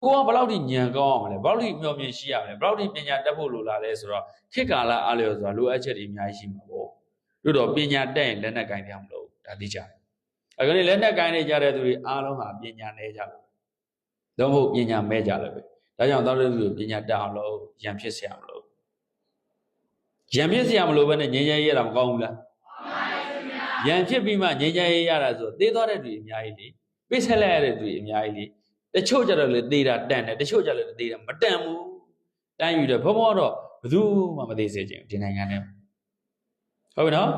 ဘယ်လောက်ထိညံကောင်းအောင်လဲဘယ်လောက်ထိမျှော်မြင်ရှိရမလဲဘယ်လောက်ထိပညာတက်ဖို့လိုလာလဲဆိုတော့ခေတ်ကာလအားလျော်ဆိုတာလိုအပ်ချက်တွေအများကြီးရှိမှာပေါ့တို့တော့ပညာတက်ရင်လက်နဲ့ကင်ပြမလို့ဒါသိကြတယ်အခုနေ့လက်နဲ့ကင်နေကြတဲ့သူတွေအားလုံးဟာပညာနေကြတယ်တော့ဟုတ်ပညာမဲကြလည်းပဲဒါကြောင့်သောက်တဲ့သူပညာတက်အောင်လို့ရံဖြစ်เสียမလို့ရံဖြစ်เสียမလို့ပဲနဲ့ငြိမ်းချမ်းရေးရတာမကောင်းဘူးလားရံဖြစ်ပြီးမှငြိမ်းချမ်းရေးရတာဆိုသေသွားတဲ့သူအများကြီးလေပိတ်ဆက်လိုက်ရတဲ့သူအများကြီးလေတချို့ကြတော့လေသေတာတန်တယ်တချို့ကြလည်းသေတာမတန်ဘူးတန်းယူတယ်ဘုံတော့ဘယ်သူမှမသေးစေချင်ဒီနိုင်ငံထဲဟုတ်ပြီနော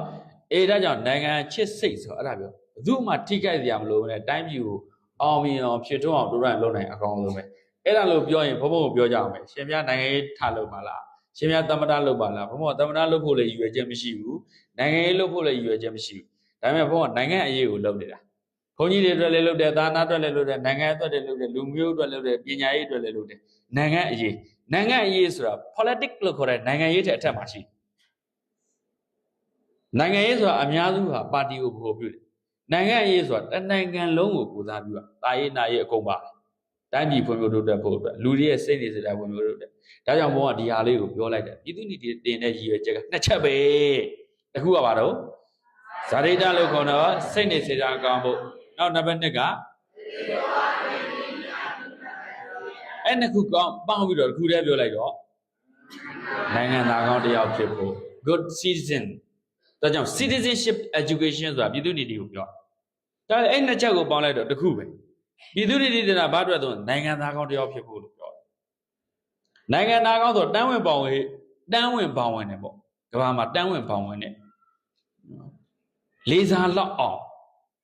်အေးဒါကြောင့်နိုင်ငံချစ်စိတ်ဆိုအဲ့ဒါပြောဘယ်သူမှထိခိုက်စရာမလိုဘူးနဲ့တိုင်းပြည်ကိုအောင်မြင်အောင်ဖြစ်ထွန်းအောင်တို့ရလုပ်နိုင်အကောင်းဆုံးပဲအဲ့ဒါလို့ပြောရင်ဘုံကိုပြောကြအောင်ပဲရှင်ပြနိုင်ငံရေးထားလုပ်ပါလားရှင်ပြသမ္မတလုပ်ပါလားဘုံကသမ္မတလုပ်ဖို့လည်းရည်ရွယ်ချက်မရှိဘူးနိုင်ငံရေးလုပ်ဖို့လည်းရည်ရွယ်ချက်မရှိဘူးဒါပေမဲ့ဘုံကနိုင်ငံအရေးကိုလုပ်နေတာဘုန်းကြီးတွေအတွက်လည်းလုပ်တယ်သာနာအတွက်လည်းလုပ်တယ်နိုင်ငံအတွက်လည်းလုပ်တယ်လူမျိုးအတွက်လည်းလုပ်တယ်ပညာရေးအတွက်လည်းလုပ်တယ်နိုင်ငံအရေးဆိုတာ politics လို့ခေါ်တဲ့နိုင်ငံရေးတဲ့အထက်မှာရှိနိုင်ငံရေးဆိုတာအများစုဟာပါတီကိုပို့ပြုတယ်နိုင်ငံရေးဆိုတာတနိုင်ငံလုံးကိုပူစားပြုတာရေးနာရေးအကုန်ပါတိုင်းပြည်ဖွံ့ဖြိုးတိုးတက်ဖို့အတွက်လူတွေရဲ့စိတ်နေစိတ်ဓာတ်ဖွံ့ဖြိုးတိုးတက်ဒါကြောင့်ဘုံကဒီဟာလေးကိုပြောလိုက်တယ်ပြည်သူညီတင်တဲ့ရည်ရွယ်ချက်ကနှစ်ချက်ပဲတစ်ခုကဘာတော့ဇာတိတလို့ခေါ်တော့စိတ်နေစိတ်ဓာတ်ကောင်းဖို့နောက်နံပါတ်2ကအဲ့နှစ်ခုကောင်းပေါင်းပြီးတော့တစ်ခုတည်းပြောလိုက်တော့နိုင်ငံသားကောင်းတစ်ယောက်ဖြစ်ဖို့ good citizen ဒါကြောင့် citizenship education ဆိုတာပြည်သူ့ညီတီကိုပြောဒါအဲ့နှစ်ချက်ကိုပေါင်းလိုက်တော့တစ်ခုပဲပြည်သူ့ညီတီကဘာအတွက်ဆိုနိုင်ငံသားကောင်းတစ်ယောက်ဖြစ်ဖို့လို့ပြောတယ်နိုင်ငံသားကောင်းဆိုတန်းဝင်ပေါဝင်တယ်ပေါ့ကမ္ဘာမှာတန်းဝင်ပေါဝင်တယ်လေးစားလောက်အောင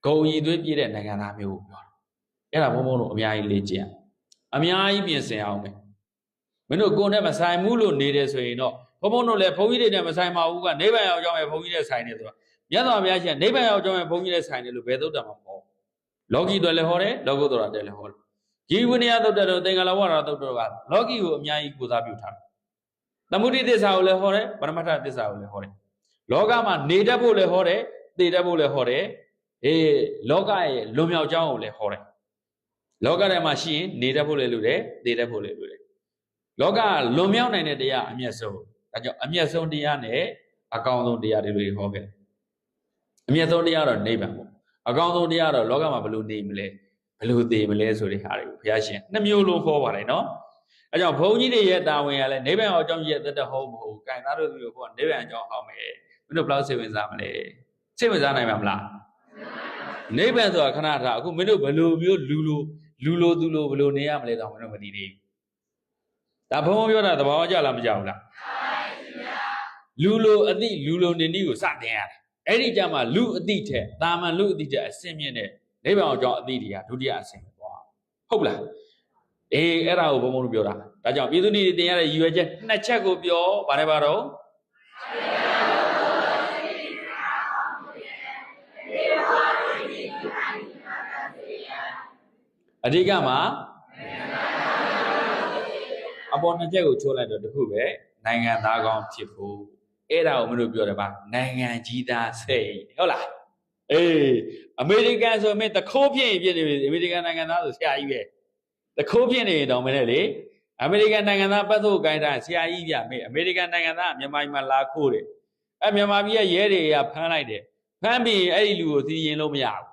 ်ဂုံရည်သွေးပြည့်တဲ့နိုင်ငံသားမျိုးကိုပြောတယ်အဲ့ဒါဘုံတို့အများကြီးလေ့ကျင့်အများကြီးပြင်ဆင်အောင်မယ်မင်းတို့ကိုယ်နဲ့မဆိုင်ဘူးလို့နေတယ်ဆိုရင်တော့ဘုံတို့လည်းဘုန်းကြီးတွေနဲ့မဆိုင်ပါဘူးကနိဗ္ဗာန်ရောက်ကြောင်းရဲ့ဘုန်းကြီးနဲ့ဆိုင်နေဆိုတော့မြတ်စွာဘုရားရှင်နိဗ္ဗာန်ရောက်ကြောင်းရဲ့ဘုန်းကြီးနဲ့ဆိုင်တယ်လို့ဘယ်သုတ္တမှာမဟုတ်လောကီတွေလည်းဟောတယ်လောကုတ္တရာတွေလည်းဟောတယ်ဒီဝိနည်းသုတ္တတို့သင်္ကလဝရသုတ္တတို့ကလောကီကိုအများကြီးကိုစားပြုထားတယ်သမုဒိသစ္စာကိုလည်းဟောတယ်ပရမတ္ထသစ္စာကိုလည်းဟောတယ်လောကမှာနေတတ်ဖို့လည်းဟောတယ်သိတတ်ဖို့လည်းဟောတယ်လောကရဲ့လွန်မြောက်ကြောင်းကိုလည်းဟောတယ်လောကထဲမှာရှိရင်နေတတ်ဖို့လည်းလိုတယ်သိတတ်ဖို့လည်းလိုတယ်လောကလွန်မြောက်နိုင်တဲ့တရားအမျက်ဆုံးဒါကြောင့်အမျက်ဆုံးတရားနဲ့အကောင်းဆုံးတရားတွေဟောခဲ့အမျက်ဆုံးတရားတော့နိဗ္ဗာန်ပေါ့အကောင်းဆုံးတရားတော့လောကမှာဘယ်လိုနေမလဲဘယ်လိုသိမလဲဆိုတဲ့ဟာတွေကိုဘုရားရှင်နှစ်မျိုးလုံးဟောပါတယ်နော်အဲကြောင့်ဘုန်းကြီးတွေရဲ့တာဝန်ကလည်းနိဗ္ဗာန်အကြောင်းကြီးရဲ့တဟုတ်မဟုတ်ကင်သားတို့မျိုးကိုနိဗ္ဗာန်အကြောင်းဟောမယ်မင်းတို့ဘယ်လောက်စိတ်ဝင်စားမလဲစိတ်ဝင်စားနိုင်မှာမလားနိဗ္ဗာန်ဆိုတာခဏထားအခုမင်းတို့ဘယ်လိုမျိုးလူလိုသူလိုဘယ်လိုနေရမလဲတော့မင်းတို့မသိသေးဘူးဒါဘုန်းပြောတာသဘောကျလားမကြဘူးလားလူလိုအသိလူလိုနေနည်းကိုစတင်ရတယ်အဲ့ဒီကြမှာလူအသိထက်တာမန်လူအသိထက်အစင်မြင့်တဲ့နိဗ္ဗာန်အကြောင်းအသိတွေကဒုတိယအဆင့်ပဲပေါ့ဟုတ်လားအဲ့ဒါကိုဘုံတို့ပြောတာဒါကြောင့်ပြည်သူတွေတင်ရတဲ့ရည်ရွယ်ချက်နှစ်ချက်ကိုပြောဗါတယ်ပါတော့အဓိကမှာအပေါ်နှစ်ချက်ကိုချိုးလိုက်တော့တခုပဲနိုင်ငံသားကောင်းဖြစ်ဖို့အဲ့ဒါကိုမလို့ပြောတယ်ပါနိုင်ငံကြီးသားစိတ်ဟုတ်လားအမေရိကန်ဆိုမင်းတခိုးဖြစ်ရင်ဖြစ်နေပြီအမေရိကန်နိုင်ငံသားဆိုဆရာကြီးပဲတခိုးဖြစ်နေရင်တော့မင်းလေအမေရိကန်နိုင်ငံသားပတ်သက်ကိုင်တာဆရာကြီးပြမင်းအမေရိကန်နိုင်ငံသားမြန်မာပြည်မှာလာခိုးတယ်မြန်မာပြည်ရဲ့ရဲတွေကဖမ်းလိုက်တယ်ဖမ်းပြီးအဲ့ဒီလူကိုစီရင်လို့မရဘူး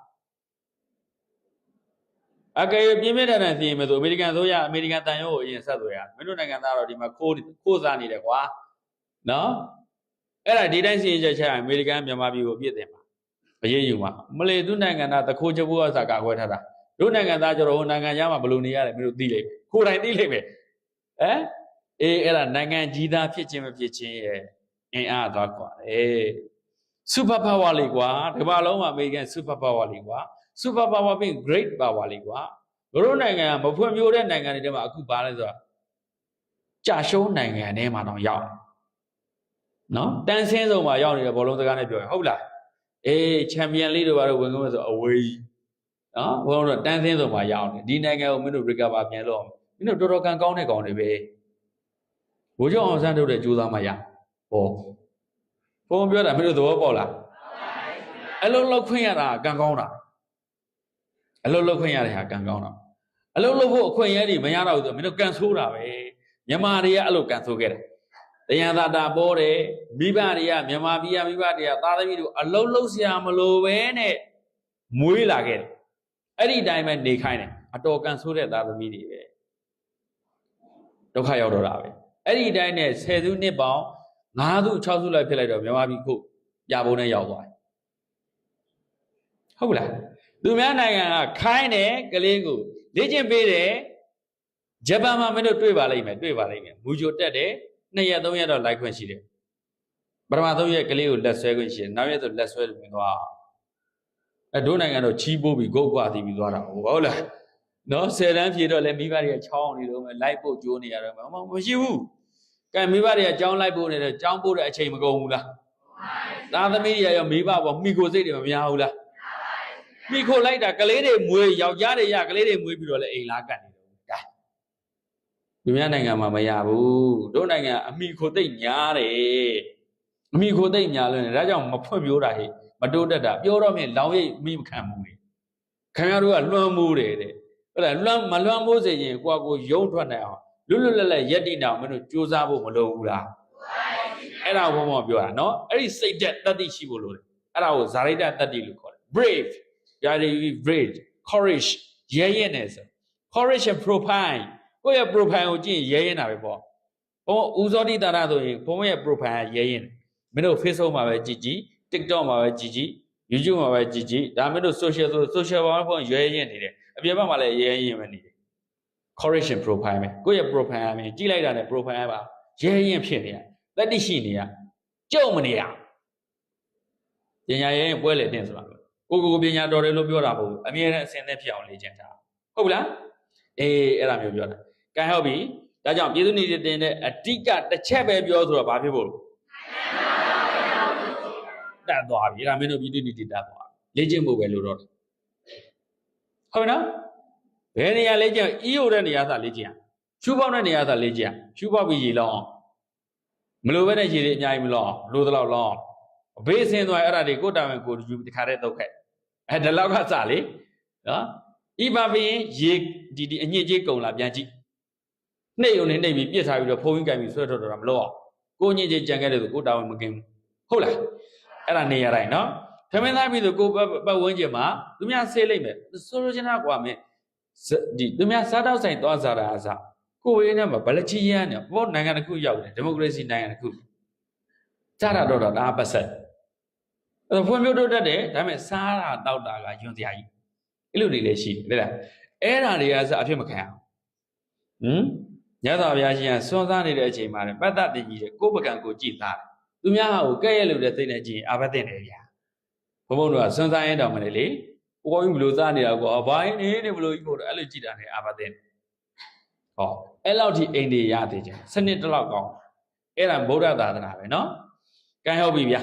အကယ်ပြင်းပြတဲ့စီရင်မယ်ဆိုအမေရိကန်ဆိုရအမေရိကန်တန်ရုံးကိုအရင်ဆက်သွယ်ရမင်းတို့နိုင်ငံသားတော့ဒီမှာခိုးစားနေတယ်ကွာနော်အဲ့ဒါဒီတိုင်းစီရင်ချက်ချအမေရိကန်မြန်မာပြည်ကိုပြစ်တယ်မှာမရေးယူမှာမလေသူနိုင်ငံသားတခိုးချဖို့အစားကာကွယ်ထားတာတို့နိုင်ငံသားကျတော့ဟိုနိုင်ငံသားမှာဘယ်လိုနေရတယ်မင်းတို့သိလိမ့်မယ်ကိုယ်တိုင်သိလိမ့်မယ်အဲ့ဒါနိုင်ငံကြီးသားဖြစ်ခြင်းမဖြစ်ခြင်းရဲ့အင်အားသွားကွာsuper power လေးကွာဒီမှာလုံးမှာအမေရိကန် super power လေးကွာ super power ပြီး great power လေးကွာတို့နိုင်ငံကမဖွံ့ဖြိုးတဲ့နိုင်ငံတွေထဲမှာအခုပါလဲဆိုတာကြာရှုံးနိုင်ငံထဲမှာတော့ရောက်နော်တန်းဆင်းဆုံးမှာရောက်နေတဲ့ဘောလုံးစကားနဲ့ပြောရင်ဟုတ်လားချန်ပီယံလိတို့ဘာလို့ဝင်ကုန်ဆိုအဝေးနော်ဘုံတော့တန်းဆင်းဆုံးမှာရောက်နေဒီနိုင်ငံကိုမင်းတို့ recover ပြန်လို့မင်းတို့တော်တော်ကန်ကောင်းတဲ့ကောင်တွေပဲဘိုးကျောင်းအောင်ဆန်းတို့တဲ့ကြိုးစားမှရဟောဘုံပြောတာမင်းတို့သဘောပေါက်လားအလုံးလောက်ခွင့်ရတာကံကောင်းတာအလုံးလောက်ခွင့်ရတဲ့ဟာကံကောင်းတာအ အလုံးလို့ဖို့အခွင့်အရေးတွေမရတော့ဘူးဆိုမင်းတို့ကန်ဆိုးတာပဲမြန်မာတွေကအဲ့လိုကန်ဆိုးခဲ့တယ်တရားသာတာပေါ်တယ်မိဘတွေကမြန်မာပြည်ကမိဘတွေကသားသမီးတို့အလုံးလုံးဆရာမလိုပဲနဲ့မွေးလာခဲ့တယ်အဲ့ဒီတိုင်းပဲနေခိုင်းတယ်အတော်ကန်ဆိုးတဲ့သားသမီးတွေပဲဒုက္ခရောက်တော့တာပဲအဲ့ဒီတိုင်းနဲ့10စုနှစ်ပေါင်း5စု6စုလိုက်ဖြစ်လိုက်တော့မြန်မာပြည်ခုပြပုံနဲ့ရောက်သွားတယ်ဟုတ်လားသူများနိုင်ငံကခိုင်းတယ်ကလေးကိုလေ့ကျင့်ပေးတယ်ဂျပန်မှာမင်းတို့တွေ့ပါလိမ့်မယ်မူဂျိုတက်တယ်2ရက်3ရက်တော့လိုက်ခွင့်ရှိတယ်ပထမ3ရက်ကလေးကိုလက်ဆွဲခွင့်ရှိတယ်နောက်ရက်ဆိုလက်ဆွဲဝင်သွားတို့နိုင်ငံတော့ချီးပိုးပြီးဂုတ်ကွာသီးပြီးသွားတာဟုတ်လားနော်10တန်းဖြေတော့လဲမိဘတွေကချောင်းနေတော့မယ်လိုက်ပို့ကြိုးနေရတော့မယ်မရှိဘူးကဲမိဘတွေကကြောင်းလိုက်ပို့နေတယ်ကြောင်းပို့တဲ့အချိန်မကုန်ဘူးလားသားသမီးတွေရောမိဘပေါ်မိကိုစိတ်တွေမများဘူးလားမိခိုလိုက်တာကလေးတွေမွေးယောက်ျားတွေရကလေးတွေမွေးပြီးတော့လဲအိမ်လားကတ်နေတော့ကဲသူများနိုင်ငံမှာမရဘူးတို့နိုင်ငံအမိခိုသိပ်များတယ်အမိခိုသိပ်များလို့ဒါကြောင့်မဖွင့်ပြိုးတာဟိမတိုးတက်တာပြောတော့မြင်လောင်ရိပ်မိမခံဘူးလေခင်ဗျားတို့ကလွှမ်းမိုးတယ်တဲ့ဟုတ်လားမလွှမ်းမိုးစေရင်ကိုယ့်ကိုရုံထွက်နိုင်အောင်လွတ်လပ်ရက်တည်နေအောင်မင်းတို့စူးစမ်းဖို့မလိုဘူးလားအဲ့ဒါဘုံဘုံပြောတာနော်အဲ့ဒီစိတ်တက်တတ္တိရှိဖို့လိုတယ်အဲ့ဒါကိုဇာရိတတတ္တိလို့ခေါ်တယ် brave brave courage ရဲရဲနေဆို courage and profile ကိုယ့်ရဲ့ profile ကိုကြည့်ရဲရဲနာပဲပေါ့ဘုံဦးစောတိတာရဆိုရင်ဘုံရဲ့ profile ရဲရဲနေမင်းတို့ Facebook မှာပဲကြည့်ကြည့် TikTok မှာပဲကြည့်ကြည့် YouTube မှာပဲကြည့်ကြည့်ဒါမင်းတို့ social ဘာမှရဲရဲနေတယ်အပြင်ဘက်မှာလည်းရဲရဲပဲနေတယ် courage and profile ပဲကိုယ့်ရဲ့ profile အမြင်ကြည့်လိုက်တာနဲ့ profile ပါရဲရဲဖြစ်နေရတတိရှိနေရကြုံမနေရပညာရဲပွဲလေတင်ဆိုတာကိုပညာတော်တယ်လို့ပြောတာမဟုတ်ဘူးအမြဲတမ်းအစင်သက်ဖြစ်အောင်လေ့ကျင့်တာဟုတ်ပြီလားအဲ့ဒါမျိုးပြောတာကဲဟုတ်ပြီဒါကြောင့်ပြည်သူနေတင်တဲ့အတိကတစ်ချက်ပဲပြောဆိုတော့ဘာဖြစ်ဖို့တတ်သွားပြီဒါမင်းတို့ပြည်သူနေတတ်သွားလေ့ကျင့်ဖို့ပဲလို့တော့ဟုတ်နော်ဘယ်နေရာလေ့ကျင့် EO တဲ့နေရာသာလေ့ကျင့်ရှူပေါက်တဲ့နေရာသာလေ့ကျင့်ရှူပေါက်ပြီးရေလောင်းမလိုပဲနဲ့ရေတွေအများကြီးမလောင်းလိုသလောက်လောင်းဘေးဆင်းသွားအဲ့ဒါတွေကိုတာဝန်ကိုယူတခါတည်းတုတ်ခဲ့ဒီလောက်ကစလေနော်ဤပါပင်ရေဒီအညစ်ကြေးကုန်လာပြန်ကြည့်နှိပ်ုံနဲ့နှိပ်ပြီးပြစ်ထားပြီးတော့ဖုံးကြီးကင်ပြီးဆွဲထွက်တော့တာမလို့အောင်ကိုညစ်ကြေးကြံခဲ့တယ်ဆိုကိုတာဝန်မကင်းဘူးဟုတ်လားအဲ့ဒါနေရတိုင်းနော်ထမင်းသားပြီးဆိုကိုပတ်ဝန်းကျင်မှာသူများဆေးလိုက်မယ်ဆိုလိုချင်တာကွာမင်းဒီသူများစားတော့ဆိုင်သွားစားတာအစားကိုဝေးနဲ့မှာဗလချီရမ်းနေပေါ့နိုင်ငံတစ်ခုရောက်တယ်ဒီမိုကရေစီနိုင်ငံတစ်ခုကြားတာတော့ဒါပတ်ဆက်အဲ့ဖွံ့ဖြိုးတိုးတက်တယ်ဒါပေမဲ့စားတာတောက်တာကယွန်စရာကြီးအဲ့လိုတွေလည်းရှိတယ်လေလားအဲ့ဒါတွေကစအဖြစ်မခံအောင်ညသာဘုရားရှင်ကစွန့်စားနေတဲ့အချိန်မှာပတ္တတကြီးတဲ့ကိုယ်ပကံကိုကြည်သားတယ်သူများဟာကိုကဲ့ရဲ့လို့တဲ့သိနေကြည့်အာဘတ်တင်တယ်ဗျာဘုံဘုံတို့ကစွန့်စားရင်တော့မလဲလေကိုကြီးဘလို့စားနေတာကောဘာင်းနေဘလို့ကြီးဖို့တော့အဲ့လိုကြည်တာနဲ့အာဘတ်တင်ဟောအဲ့လောက်ထိအိမ်တွေရသေးတယ်စနစ်တစ်လောက်ကောင်းအဲ့ဒါဗုဒ္ဓသာသနာပဲနော်ကဲဟုတ်ပြီဗျာ